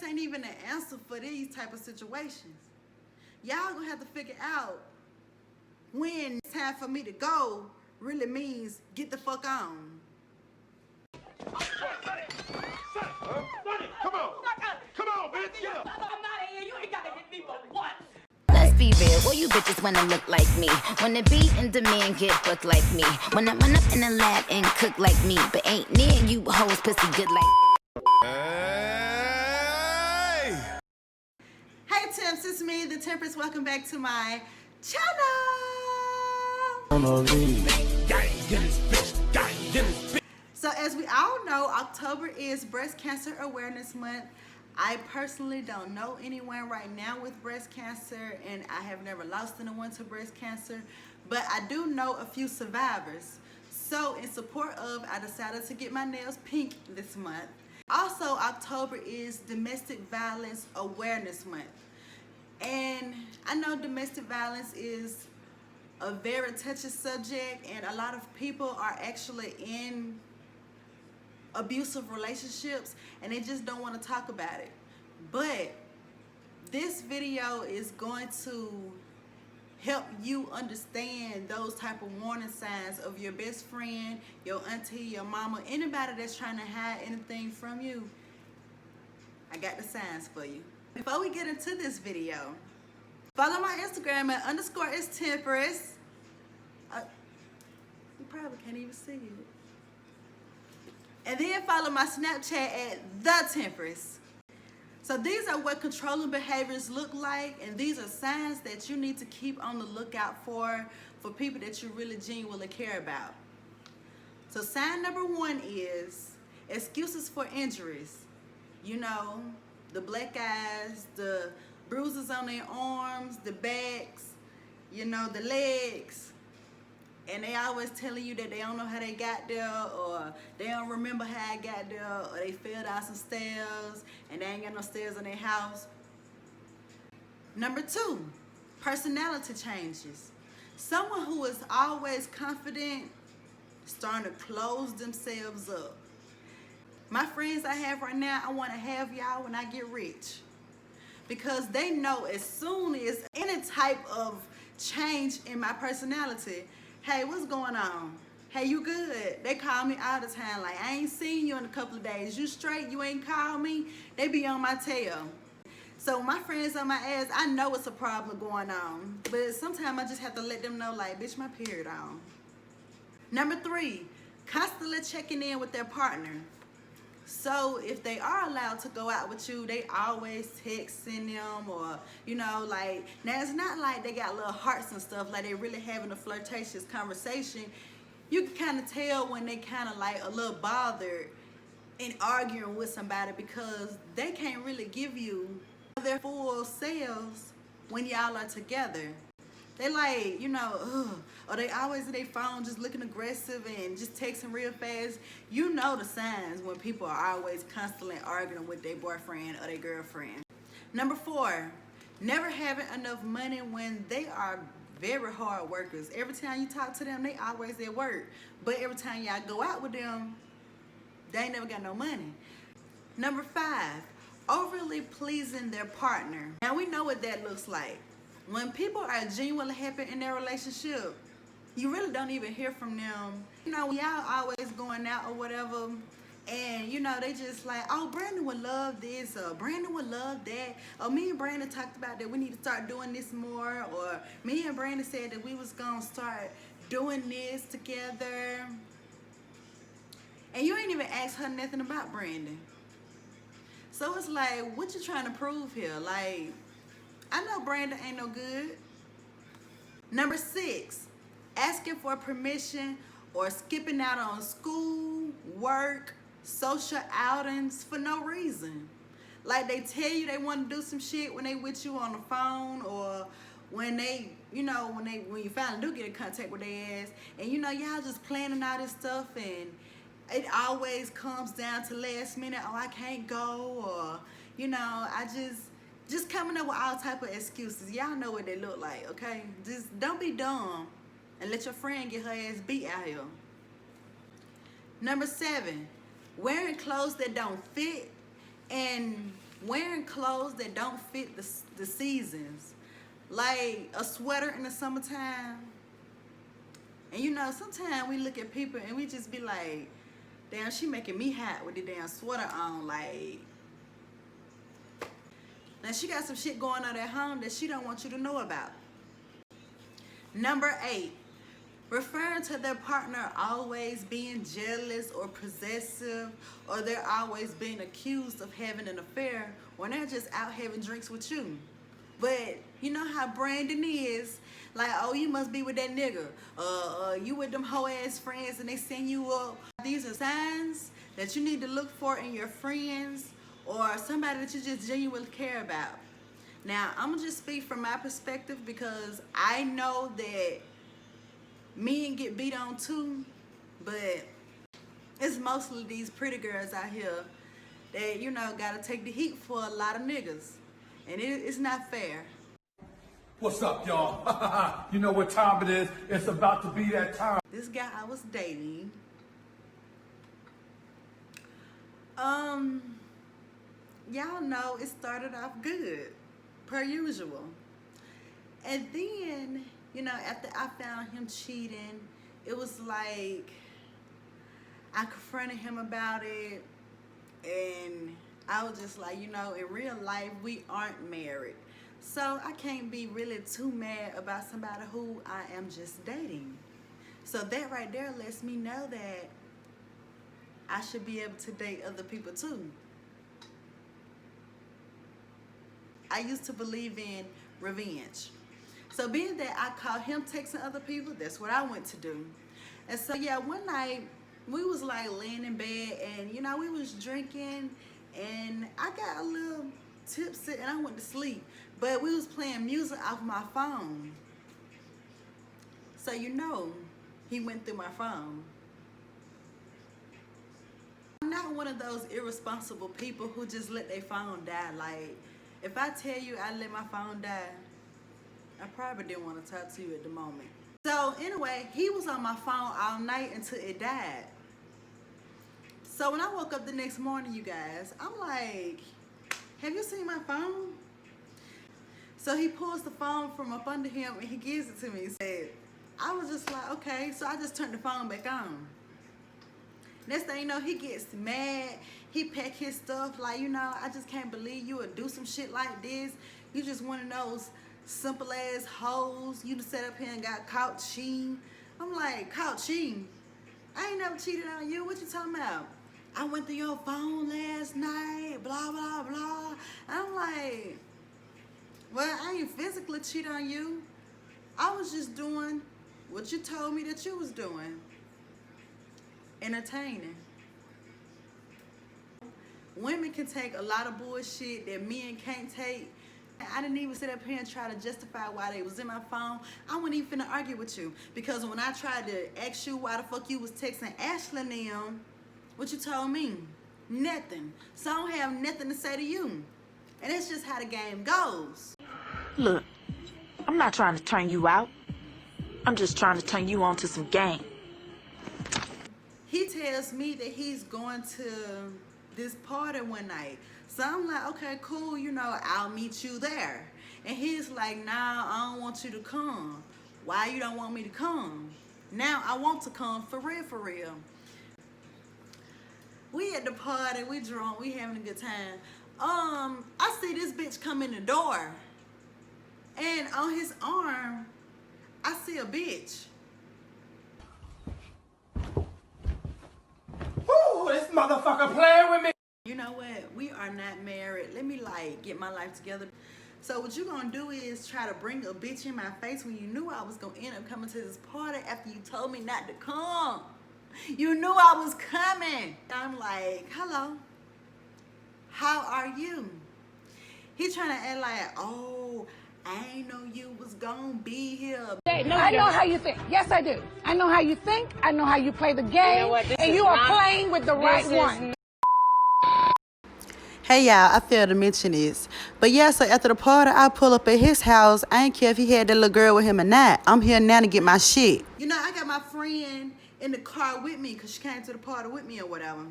ain't even an answer for these type of situations. Y'all gonna have to figure out when it's time for me to go really means get the fuck on. Come on. Come on, bitch. Get up. I'm not here. You ain't gotta hit me but once. Let's be real, all you bitches wanna look like me. Wanna be in demand, get booked like me. Wanna run up in the lab and cook like me. But ain't near you hoes pussy good like. Hey Temps, it's me, the Temperance. Welcome back to my channel. So as we all know, October is Breast Cancer Awareness Month. I personally don't know anyone right now with breast cancer, and I have never lost anyone to breast cancer, but I do know a few survivors. So in support of, I decided to get my nails pink this month. Also, October is Domestic Violence Awareness Month. And I know domestic violence is a very touchy subject, and a lot of people are actually in abusive relationships and they just don't want to talk about it. But this video is going to help you understand those type of warning signs of your best friend, your auntie, your mama, anybody that's trying to hide anything from you. I got the signs for you. Before we get into this video, follow my Instagram at _istemperance. You probably can't even see it. And then follow my Snapchat at @thetemperance. So these are what controlling behaviors look like, and these are signs that you need to keep on the lookout for people that you really genuinely care about. So sign number 1 is excuses for injuries. You know, the black eyes, the bruises on their arms, the backs, you know, the legs. And they always telling you that they don't know how they got there, or they don't remember how I got there, or they fell down some stairs and they ain't got no stairs in their house. Number 2, personality changes. Someone who is always confident starting to close themselves up. My friends I have right now, I want to have y'all when I get rich, because they know as soon as any type of change in my personality, hey, what's going on? Hey, you good? They call me all the time, like, I ain't seen you in a couple of days. You straight? You ain't called me? They be on my tail. So my friends on my ass, I know it's a problem going on, but sometimes I just have to let them know, like, bitch, my period on. Number 3, constantly checking in with their partner. So if they are allowed to go out with you, they always texting them, or, you know, like, now it's not like they got little hearts and stuff, like they really having a flirtatious conversation. You can kind of tell when they kind of like a little bothered in arguing with somebody, because they can't really give you their full selves when y'all are together. They like, you know, ugh, or they always in their phone just looking aggressive and just texting real fast. You know the signs when people are always constantly arguing with their boyfriend or their girlfriend. Number 4, never having enough money when they are very hard workers. Every time you talk to them, they always at work. But every time y'all go out with them, they ain't never got no money. Number 5, overly pleasing their partner. Now we know what that looks like. When people are genuinely happy in their relationship, you really don't even hear from them. You know, y'all always going out or whatever, and you know, they just like, oh, Brandon would love this, or Brandon would love that, or me and Brandon talked about that we need to start doing this more, or me and Brandon said that we was gonna start doing this together. And you ain't even asked her nothing about Brandon. So it's like, what you trying to prove here? Like, I know Brandon ain't no good. Number 6, asking for permission or skipping out on school, work, social outings for no reason. Like, they tell you they want to do some shit when they with you on the phone, or when they, you know, when you finally do get in contact with their ass, and you know, y'all just planning all this stuff, and it always comes down to last minute, oh, I can't go, or, you know, I just coming up with all type of excuses. Y'all know what they look like, okay? Just don't be dumb and let your friend get her ass beat out here. Number 7, wearing clothes that don't fit and wearing clothes that don't fit the seasons, like a sweater in the summertime. And you know, sometimes we look at people and we just be like, damn, she making me hot with the damn sweater on. Like, now she got some shit going on at home that she don't want you to know about. Number 8, referring to their partner always being jealous or possessive, or they're always being accused of having an affair when they're just out having drinks with you. But you know how Brandon is, like, oh, you must be with that nigga, you with them hoe ass friends and they send you up. These are signs that you need to look for in your friends or somebody that you just genuinely care about. Now, I'm gonna just speak from my perspective because I know that men get beat on too, but it's mostly these pretty girls out here that, you know, gotta take the heat for a lot of niggas. And it's not fair. What's up, y'all? You know what time it is. It's about to be that time. This guy I was dating, y'all know it started off good, per usual. And then, you know, after I found him cheating, it was like I confronted him about it, and I was just like, you know, in real life, we aren't married. So I can't be really too mad about somebody who I am just dating. So that right there lets me know that I should be able to date other people too. I used to believe in revenge. So being that I caught him texting other people, that's what I went to do. And so yeah, one night we was like laying in bed and, you know, we was drinking and I got a little tipsy and I went to sleep. But we was playing music off my phone. So you know, he went through my phone. I'm not one of those irresponsible people who just let their phone die. Like, if I tell you I let my phone die, I probably didn't want to talk to you at the moment. So anyway, he was on my phone all night until it died. So when I woke up the next morning, you guys, I'm like, have you seen my phone? So he pulls the phone from up under him and he gives it to me. He said, I was just like, okay. So I just turned the phone back on. Next thing you know, he gets mad. He pack his stuff like, you know, I just can't believe you would do some shit like this. You just one of those simple ass hoes. You just sat up here and got caught cheating. I'm like, caught cheating? I ain't never cheated on you. What you talking about? I went through your phone last night, blah, blah, blah. I'm like, well, I ain't physically cheat on you. I was just doing what you told me that you was doing. Entertaining. Women can take a lot of bullshit that men can't take. I didn't even sit up here and try to justify why they was in my phone. I wasn't even finna argue with you. Because when I tried to ask you why the fuck you was texting Ashley and them, what you told me? Nothing. So I don't have nothing to say to you. And that's just how the game goes. Look, I'm not trying to turn you out. I'm just trying to turn you on to some game. He tells me that he's going to this party one night. So I'm like, okay, cool, you know, I'll meet you there. And he's like, nah, I don't want you to come. Why you don't want me to come? Now I want to come for real, for real. We at the party, we drunk, we having a good time. I see this bitch come in the door. And on his arm, I see a bitch. Ooh, this motherfucker playing with me. You know what? We are not married. Let me like get my life together. So what you gonna do is try to bring a bitch in my face when you knew I was gonna end up coming to this party after you told me not to come. You knew I was coming. I'm like, hello, how are you? He trying to act like, oh, I ain't know you was gonna be here. I know how you think. Yes, I do. I know how you think. I know how you play the game. And you are playing with the right one. Hey y'all, I failed to mention this. But yeah, so after the party, I pull up at his house. I ain't care if he had that little girl with him or not. I'm here now to get my shit. You know, I got my friend in the car with me because she came to the party with me or whatever.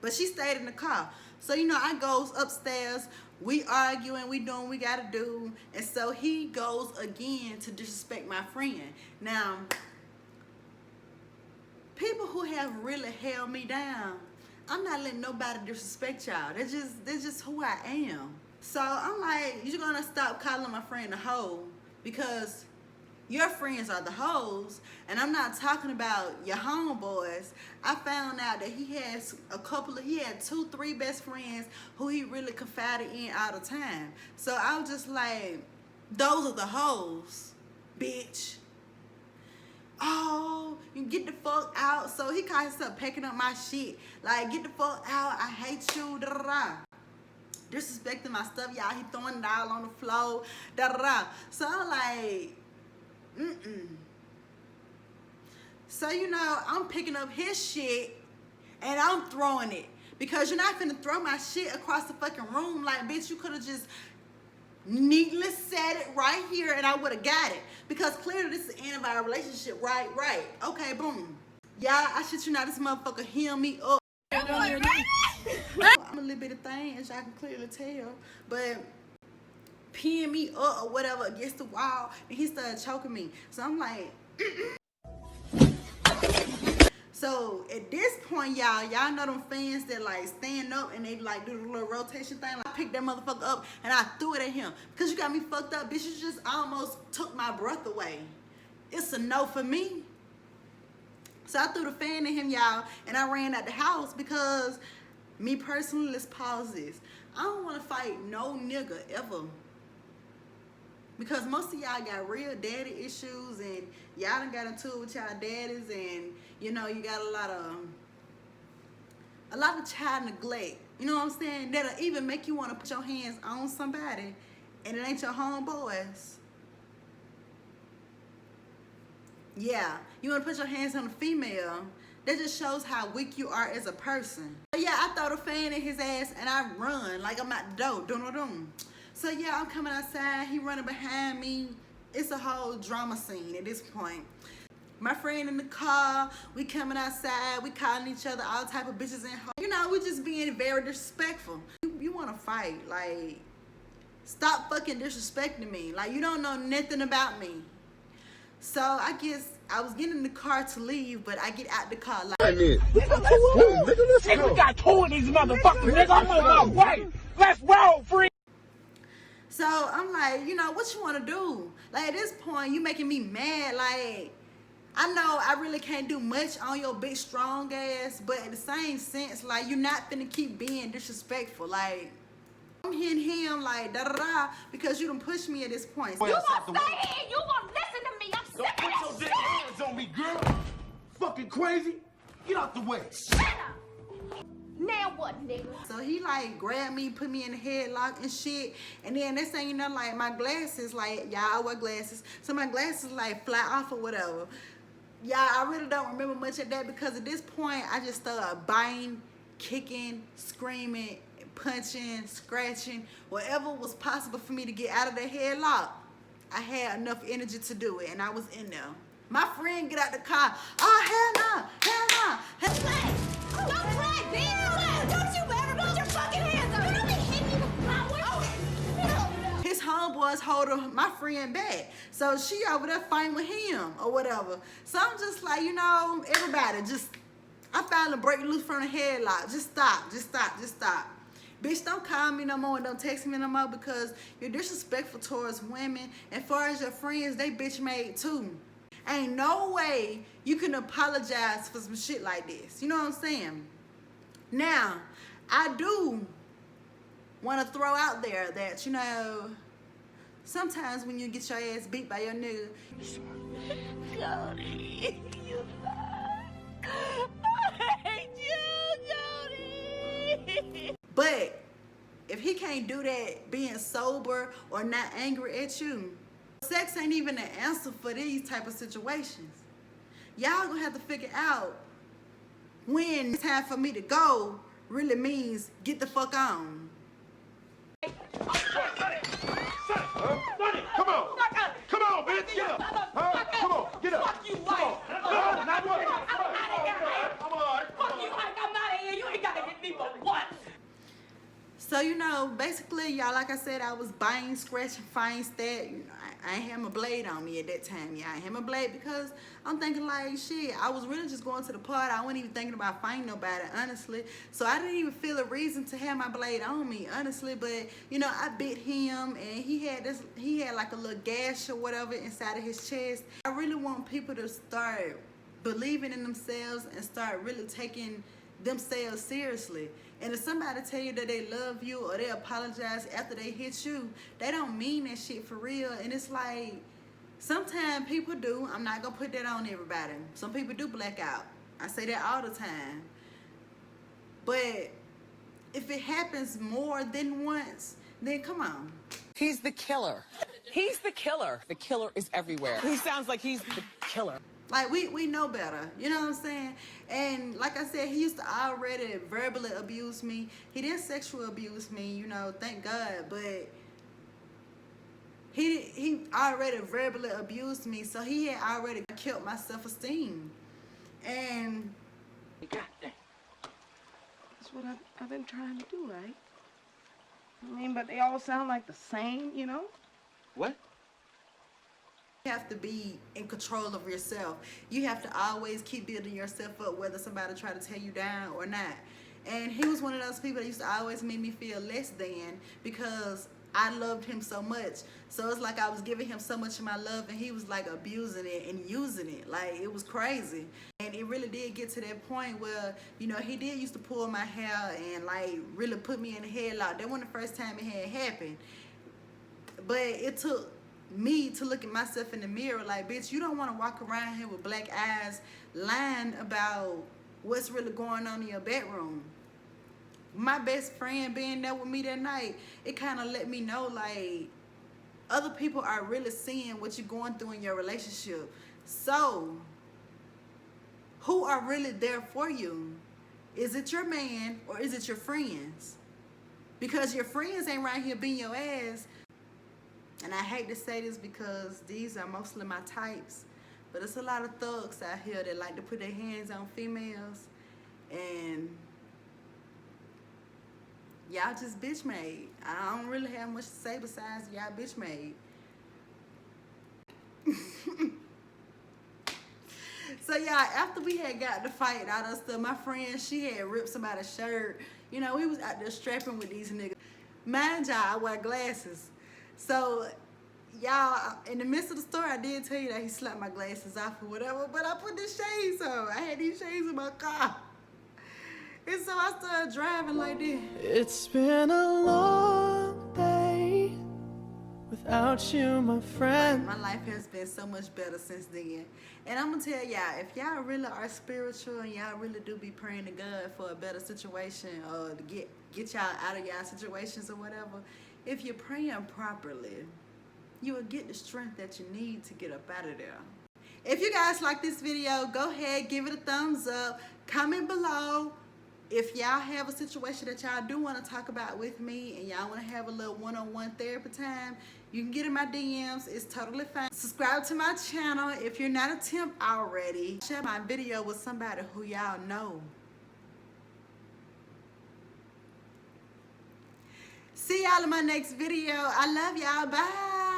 But she stayed in the car. So, you know, I goes upstairs. We arguing, we doing what we gotta do. And so he goes again to disrespect my friend. Now, people who have really held me down, I'm not letting nobody disrespect y'all. That's just who I am. So I'm like, you're gonna stop calling my friend a hoe because your friends are the hoes, and I'm not talking about your homeboys. I found out that he had 2, 3 best friends who he really confided in all the time. So I was just like, those are the hoes, bitch. Oh, you get the fuck out. So he kind of started picking up my shit. Like, get the fuck out. I hate you. Da da da. Disrespecting my stuff, y'all. He throwing it all on the floor. Da da da. So I'm like, So, you know, I'm picking up his shit and I'm throwing it. Because you're not finna throw my shit across the fucking room. Like, bitch, you could have just neatly said it right here and I would have got it. Because clearly this is the end of our relationship. Right. Okay, boom. Y'all, I shit you not, this motherfucker heal me up. I'm a little bit of thing, as y'all can clearly tell. But peeing me up or whatever against the wall, and he started choking me. So I'm like, So at this point, y'all know them fans that like stand up and they like do the little rotation thing. Like, I picked that motherfucker up and I threw it at him. Because you got me fucked up, bitch. You just almost took my breath away. It's a no for me. So I threw the fan at him, y'all, and I ran out the house because me personally, let's pause this. I don't want to fight no nigga ever. Because most of y'all got real daddy issues and y'all done got into it with y'all daddies, and you know, you got a lot of child neglect. You know what I'm saying? That'll even make you want to put your hands on somebody and it ain't your homeboys. Yeah, you want to put your hands on a female. That just shows how weak you are as a person. But yeah, I throw the fan in his ass and I run like I'm at the door. Dum-dum-dum. So yeah, I'm coming outside. He running behind me. It's a whole drama scene at this point. My friend in the car. We coming outside. We calling each other all type of bitches and hoes. You know, we just being very disrespectful. You want to fight. Like, stop fucking disrespecting me. Like, you don't know nothing about me. So I guess I was getting in the car to leave, but I get out the car like, Hey, we got 2 of these motherfuckers, nigga. I'm on my way. Let's roll, free. So I'm like, you know, what you want to do? Like, at this point, you making me mad. Like, I know I really can't do much on your big, strong ass, but in the same sense, like, you're not finna keep being disrespectful. Like, I'm hitting him like, da-da-da, because you done pushed me at this point. You gonna stay here. You gonna listen to me. I'm sick of this shit. Don't put your damn hands on me, girl. Fucking crazy. Get out the way. Shut up. Now what, nigga? So he like grabbed me, put me in a headlock and shit. And then next thing you know, like, my glasses, like, y'all, I wear glasses. So my glasses like fly off or whatever. Y'all, I really don't remember much of that because at this point, I just started biting, kicking, screaming, punching, scratching, whatever was possible for me to get out of that headlock. I had enough energy to do it, and I was in there. My friend get out the car. Oh, hell no, hell no. Hell no. Don't play, bitch! Don't you ever put your fucking hands on me! Don't be hitting me with flowers! His homeboys hold my friend back. So she over there fighting with him or whatever. So I'm just like, you know, everybody just, I finally break loose from the headlock. Just stop, just stop, just stop. Bitch, don't call me no more and don't text me no more because you're disrespectful towards women. And far as your friends, they bitch made too. Ain't no way you can apologize for some shit like this. You know what I'm saying? Now, I do want to throw out there that, you know, sometimes when you get your ass beat by your nigga, Jody, you suck. I hate you, Jody. but if he can't do that being sober or not angry at you, sex ain't even the answer for these type of situations. Y'all gonna have to figure out when it's time for me to go really means get the fuck on. Come on. Come on, bitch. Get up. Huh? Come on. Get up. Fuck you, Come Mike. on. Not what? I'm out of here. Come on. Fuck you, Mike. I'm out of here. You ain't gotta hit me but once. basically, y'all, like I said, I was biting, scratching, find stat. You know, I ain't had my blade on me at that time. Yeah, I ain't had my blade because I'm thinking like, shit, I was really just going to the party. I wasn't even thinking about fighting nobody, honestly. So I didn't even feel a reason to have my blade on me, honestly. But, you know, I bit him, and he had like a little gash or whatever inside of his chest. I really want people to start believing in themselves and start really taking themselves seriously. And if somebody tell you that they love you or they apologize after they hit you, they don't mean that shit for real. And it's like, sometimes people do. I'm not gonna put that on everybody. Some people do black out. I say that all the time. But if it happens more than once, then come on. He's the killer. He's the killer. The killer is everywhere. He sounds like he's the killer. Like, we know better, you know what I'm saying? And like I said, he used to already verbally abuse me. He didn't sexually abuse me, you know, thank God. But he already verbally abused me, so he had already killed my self-esteem. And God dang. That's what I've been trying to do, right? I mean, but they all sound like the same, you know? What? you have to be in control of yourself. You have to always keep building yourself up, whether somebody try to tear you down or not. And he was one of those people that used to always make me feel less than, because I loved him so much. So it's like I was giving him so much of my love, and he was like abusing it and using it. Like, it was crazy. And it really did get to that point where, you know, he did used to pull my hair and like really put me in a headlock. That wasn't the first time it had happened. But it took me to look at myself in the mirror like, bitch, you don't want to walk around here with black eyes lying about what's really going on in your bedroom. My best friend being there with me that night, it kind of let me know, like, other people are really seeing what you're going through in your relationship. So, who are really there for you? Is it your man or is it your friends? Because your friends ain't right here being your ass. And I hate to say this because these are mostly my types, but it's a lot of thugs out here that like to put their hands on females, and y'all just bitch made. I don't really have much to say besides y'all bitch made. So y'all, after we had got the fight and all that stuff, my friend, she had ripped somebody's shirt. You know, we was out there strapping with these niggas. Mind y'all, I wear glasses. So, y'all, in the midst of the story, I did tell you that he slapped my glasses off or whatever, but I put the shades on. I had these shades in my car. And so I started driving like this. It's been a long day without you, my friend. My life has been so much better since then. And I'm gonna tell y'all, if y'all really are spiritual and y'all really do be praying to God for a better situation or to get y'all out of y'all situations or whatever, if you're praying properly, you will get the strength that you need to get up out of there. If you guys like this video, go ahead, give it a thumbs up, comment below. If y'all have a situation that y'all do want to talk about with me and y'all want to have a little one-on-one therapy time, you can get in my DMs. It's totally fine. Subscribe to my channel if you're not a temp already. Share my video with somebody who y'all know. See y'all in my next video. I love y'all. Bye.